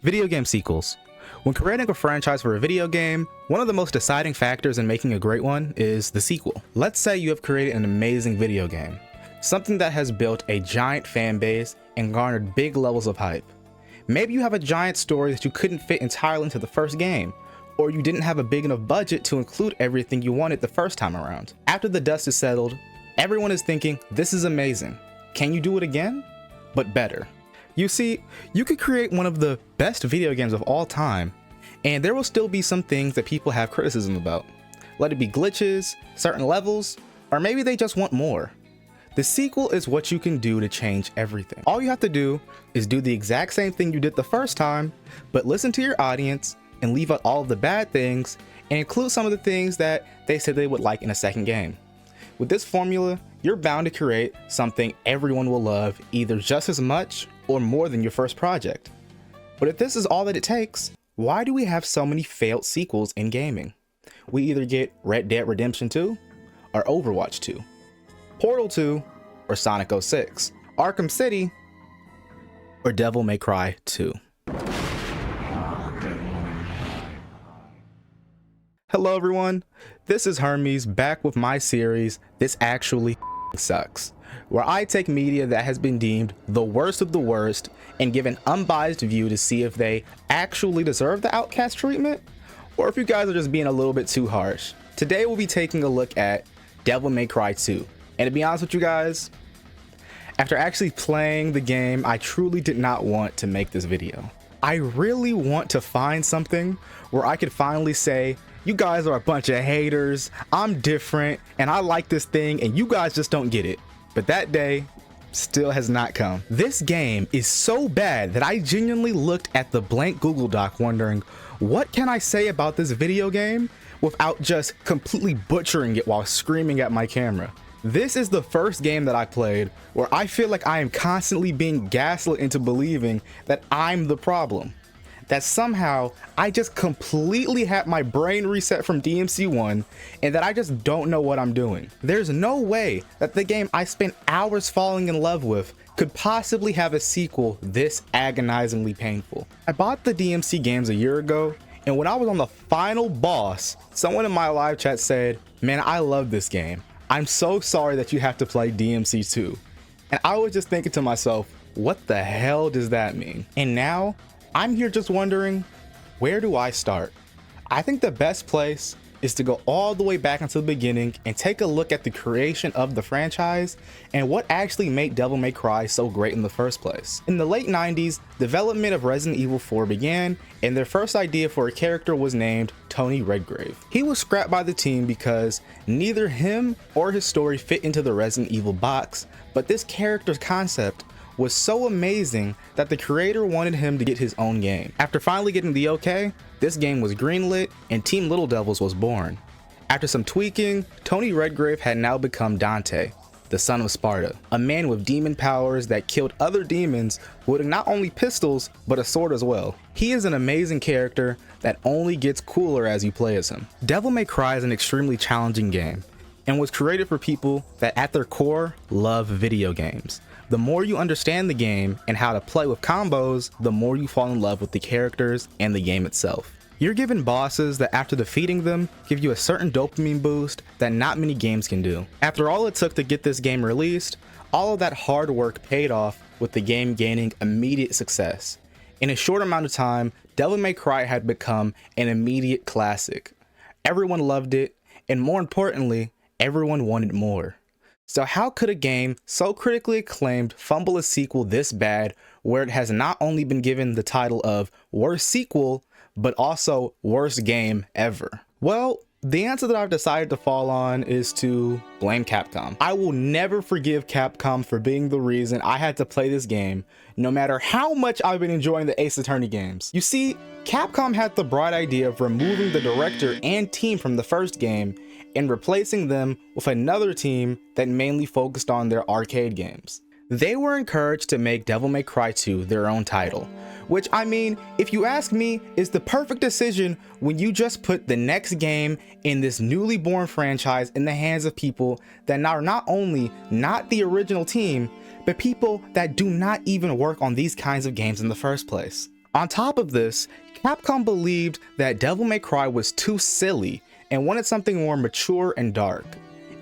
Video game sequels. When creating a franchise for a video game, one of the most deciding factors in making a great one is the sequel. Let's say you have created an amazing video game, something that has built a giant fan base and garnered big levels of hype. Maybe you have a giant story that you couldn't fit entirely into the first game, or you didn't have a big enough budget to include everything you wanted the first time around. After the dust is settled, everyone is thinking, this is amazing. Can you do it again? But better. You see, you could create one of the best video games of all time, and there will still be some things that people have criticism about. Let it be glitches, certain levels, or maybe they just want more. The sequel is what you can do to change everything. All you have to do is do the exact same thing you did the first time, but listen to your audience and leave out all of the bad things and include some of the things that they said they would like in a second game. With this formula, you're bound to create something everyone will love either just as much or more than your first project. But if this is all that it takes, why do we have so many failed sequels in gaming? We either get Red Dead Redemption 2 or Overwatch 2, Portal 2 or Sonic 06, Arkham City or Devil May Cry 2. Hello everyone, this is Hermes back with my series, This Actually Sucks, where I take media that has been deemed the worst of the worst and give an unbiased view to see if they actually deserve the outcast treatment, or if you guys are just being a little bit too harsh. Today we'll be taking a look at Devil May Cry 2, and to be honest with you guys, after actually playing the game, I truly did not want to make this video. I really want to find something where I could finally say, you guys are a bunch of haters, I'm different, and I like this thing, and you guys just don't get it. But that day still has not come. This game is so bad that I genuinely looked at the blank Google Doc wondering, what can I say about this video game without just completely butchering it while screaming at my camera? This is the first game that I played where I feel like I am constantly being gaslit into believing that I'm the problem. That somehow I just completely had my brain reset from DMC1 and that I just don't know what I'm doing. There's no way that the game I spent hours falling in love with could possibly have a sequel this agonizingly painful. I bought the DMC games a year ago, and when I was on the final boss, someone in my live chat said, man, I love this game. I'm so sorry that you have to play DMC2. And I was just thinking to myself, what the hell does that mean? And now, I'm here just wondering, where do I start? I think the best place is to go all the way back into the beginning and take a look at the creation of the franchise and what actually made Devil May Cry so great in the first place. In the late 90s, development of Resident Evil 4 began, and their first idea for a character was named Tony Redgrave. He was scrapped by the team because neither him or his story fit into the Resident Evil box, but this character's concept was so amazing that the creator wanted him to get his own game. After finally getting the okay, this game was greenlit and Team Little Devils was born. After some tweaking, Tony Redgrave had now become Dante, the son of Sparta, a man with demon powers that killed other demons with not only pistols, but a sword as well. He is an amazing character that only gets cooler as you play as him. Devil May Cry is an extremely challenging game and was created for people that at their core love video games. The more you understand the game and how to play with combos, the more you fall in love with the characters and the game itself. You're given bosses that after defeating them, give you a certain dopamine boost that not many games can do. After all it took to get this game released, all of that hard work paid off with the game gaining immediate success. In a short amount of time, Devil May Cry had become an immediate classic. Everyone loved it, and more importantly, everyone wanted more. So how could a game so critically acclaimed fumble a sequel this bad where it has not only been given the title of worst sequel, but also worst game ever? Well, the answer that I've decided to fall on is to blame Capcom. I will never forgive Capcom for being the reason I had to play this game, no matter how much I've been enjoying the Ace Attorney games. You see, Capcom had the bright idea of removing the director and team from the first game and replacing them with another team that mainly focused on their arcade games. They were encouraged to make Devil May Cry 2 their own title, which, I mean, if you ask me, is the perfect decision when you just put the next game in this newly born franchise in the hands of people that are not only not the original team, but people that do not even work on these kinds of games in the first place. On top of this, Capcom believed that Devil May Cry was too silly and wanted something more mature and dark.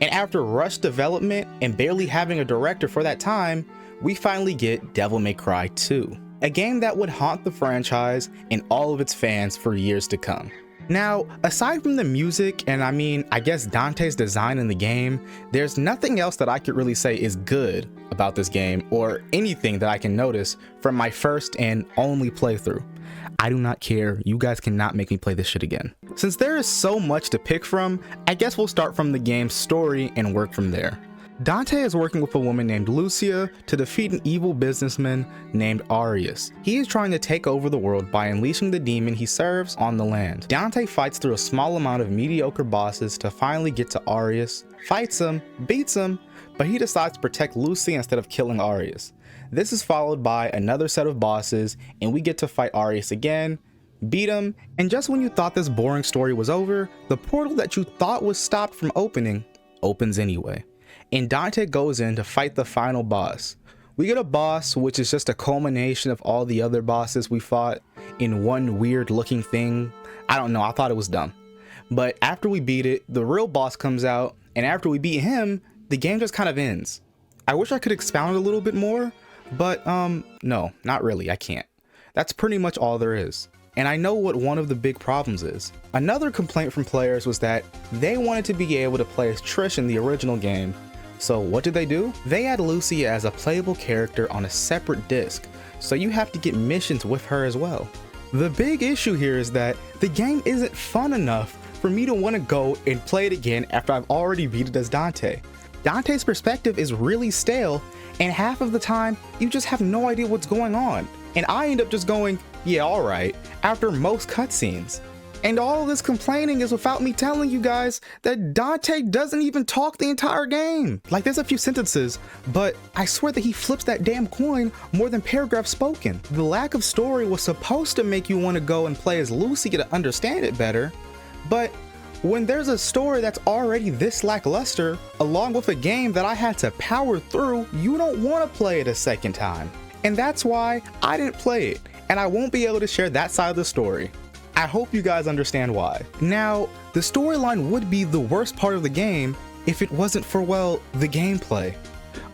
And after rushed development and barely having a director for that time, we finally get Devil May Cry 2, a game that would haunt the franchise and all of its fans for years to come. Now, aside from the music and I guess Dante's design in the game, there's nothing else that I could really say is good about this game or anything that I can notice from my first and only playthrough. I do not care, you guys cannot make me play this shit again. Since there is so much to pick from, I guess we'll start from the game's story and work from there. Dante is working with a woman named Lucia to defeat an evil businessman named Arius. He is trying to take over the world by unleashing the demon he serves on the land. Dante fights through a small amount of mediocre bosses to finally get to Arius, fights him, beats him, but he decides to protect Lucia instead of killing Arius. This is followed by another set of bosses and we get to fight Arius again, beat him, and just when you thought this boring story was over, the portal that you thought was stopped from opening opens anyway. And Dante goes in to fight the final boss. We get a boss which is just a culmination of all the other bosses we fought in one weird looking thing. I don't know, I thought it was dumb. But after we beat it, the real boss comes out, and after we beat him, the game just kind of ends. I wish I could expound a little bit more, but no, not really, I can't. That's pretty much all there is. And I know what one of the big problems is. Another complaint from players was that they wanted to be able to play as Trish in the original game. So what did they do? They add Lucia as a playable character on a separate disc, so you have to get missions with her as well. The big issue here is that the game isn't fun enough for me to want to go and play it again after I've already beat it as Dante. Dante's perspective is really stale, and half of the time you just have no idea what's going on. And I end up just going, yeah, alright, after most cutscenes. And all of this complaining is without me telling you guys that Dante doesn't even talk the entire game. Like, there's a few sentences, but I swear that he flips that damn coin more than paragraphs spoken. The lack of story was supposed to make you want to go and play as Lucia to understand it better, but when there's a story that's already this lackluster, along with a game that I had to power through, you don't want to play it a second time. And that's why I didn't play it, and I won't be able to share that side of the story. I hope you guys understand why. Now, the storyline would be the worst part of the game if it wasn't for, well, the gameplay.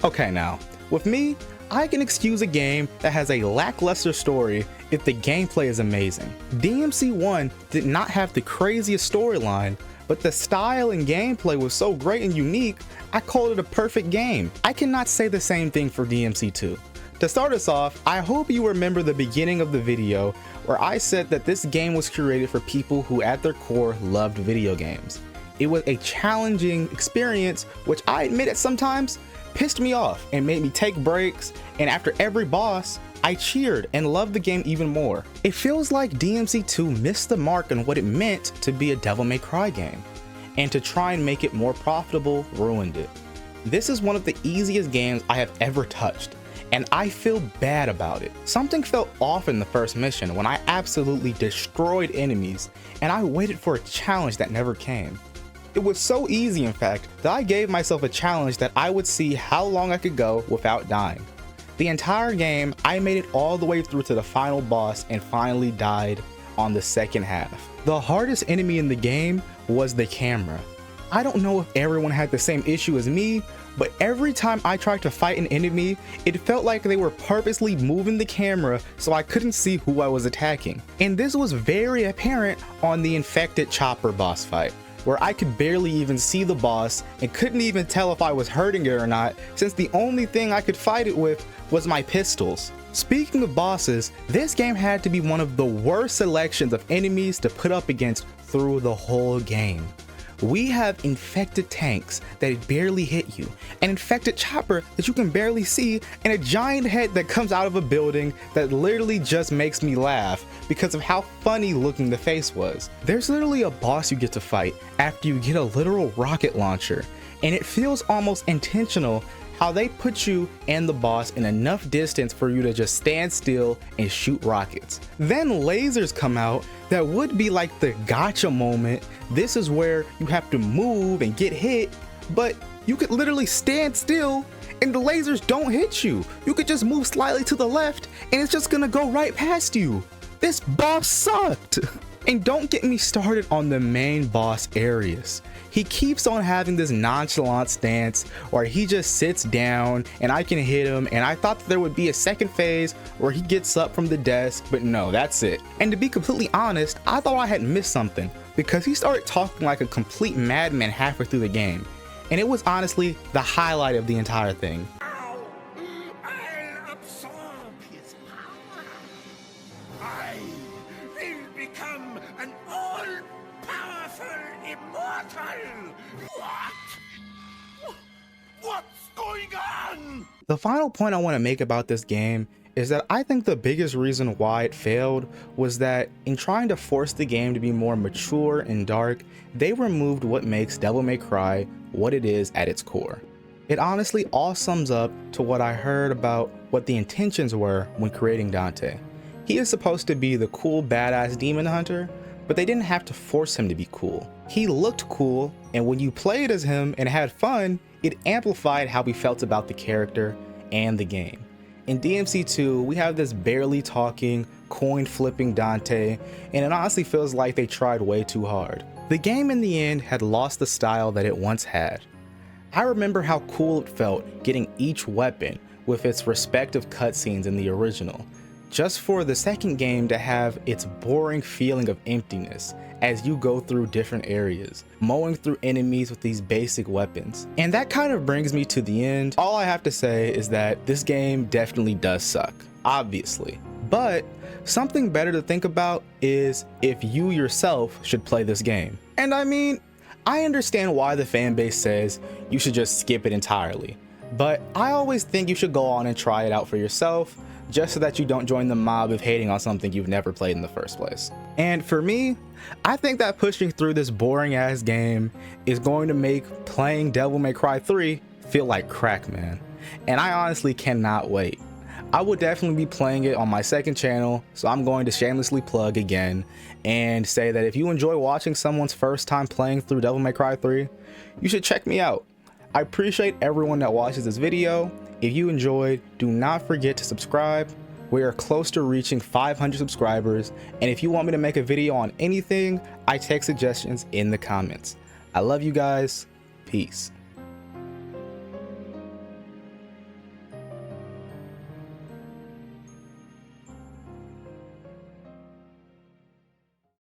Okay, now, with me, I can excuse a game that has a lackluster story if the gameplay is amazing. DMC 1 did not have the craziest storyline, but the style and gameplay was so great and unique, I called it a perfect game. I cannot say the same thing for DMC 2. To start us off, I hope you remember the beginning of the video where I said that this game was curated for people who at their core loved video games. It was a challenging experience, which I admit at sometimes pissed me off and made me take breaks, and after every boss, I cheered and loved the game even more. It feels like DMC 2 missed the mark on what it meant to be a Devil May Cry game, and to try and make it more profitable ruined it. This is one of the easiest games I have ever touched, and I feel bad about it. Something felt off in the first mission when I absolutely destroyed enemies, and I waited for a challenge that never came. It was so easy, in fact, that I gave myself a challenge that I would see how long I could go without dying. The entire game, I made it all the way through to the final boss and finally died on the second half. The hardest enemy in the game was the camera. I don't know if everyone had the same issue as me, but every time I tried to fight an enemy, it felt like they were purposely moving the camera so I couldn't see who I was attacking. And this was very apparent on the infected chopper boss fight, where I could barely even see the boss and couldn't even tell if I was hurting it or not, since the only thing I could fight it with was my pistols. Speaking of bosses, this game had to be one of the worst selections of enemies to put up against through the whole game. We have infected tanks that barely hit you, an infected chopper that you can barely see, and a giant head that comes out of a building that literally just makes me laugh because of how funny looking the face was. There's literally a boss you get to fight after you get a literal rocket launcher, and it feels almost intentional how they put you and the boss in enough distance for you to just stand still and shoot rockets. Then lasers come out that would be like the gotcha moment. This is where you have to move and get hit, but you could literally stand still and the lasers don't hit you. You could just move slightly to the left and it's just gonna go right past you. This boss sucked. And don't get me started on the main boss Arius. He keeps on having this nonchalant stance where he just sits down and I can hit him, and I thought that there would be a second phase where he gets up from the desk, but no, that's it. And to be completely honest, I thought I had missed something because he started talking like a complete madman halfway through the game. And it was honestly the highlight of the entire thing. I'll absorb his power. I will become an all-powerful immortal. What? What's going on? The final point I want to make about this game is that I think the biggest reason why it failed was that in trying to force the game to be more mature and dark, they removed what makes Devil May Cry what it is at its core. It honestly all sums up to what I heard about what the intentions were when creating Dante. He is supposed to be the cool badass demon hunter, but they didn't have to force him to be cool. He looked cool, and when you played as him and had fun, it amplified how we felt about the character and the game. In DMC 2, we have this barely talking, coin flipping Dante, and it honestly feels like they tried way too hard. The game in the end had lost the style that it once had. I remember how cool it felt getting each weapon with its respective cutscenes in the original, just for the second game to have its boring feeling of emptiness as you go through different areas, mowing through enemies with these basic weapons. And that kind of brings me to the end. All I have to say is that this game definitely does suck, obviously. But something better to think about is if you yourself should play this game. And I mean, I understand why the fan base says you should just skip it entirely, but I always think you should go on and try it out for yourself, just so that you don't join the mob of hating on something you've never played in the first place. And for me, I think that pushing through this boring ass game is going to make playing Devil May Cry 3 feel like crack, man. And I honestly cannot wait. I will definitely be playing it on my second channel, so I'm going to shamelessly plug again and say that if you enjoy watching someone's first time playing through Devil May Cry 3, you should check me out. I appreciate everyone that watches this video. If you enjoyed, do not forget to subscribe. We are close to reaching 500 subscribers, and if you want me to make a video on anything, I take suggestions in the comments. I love you guys. Peace.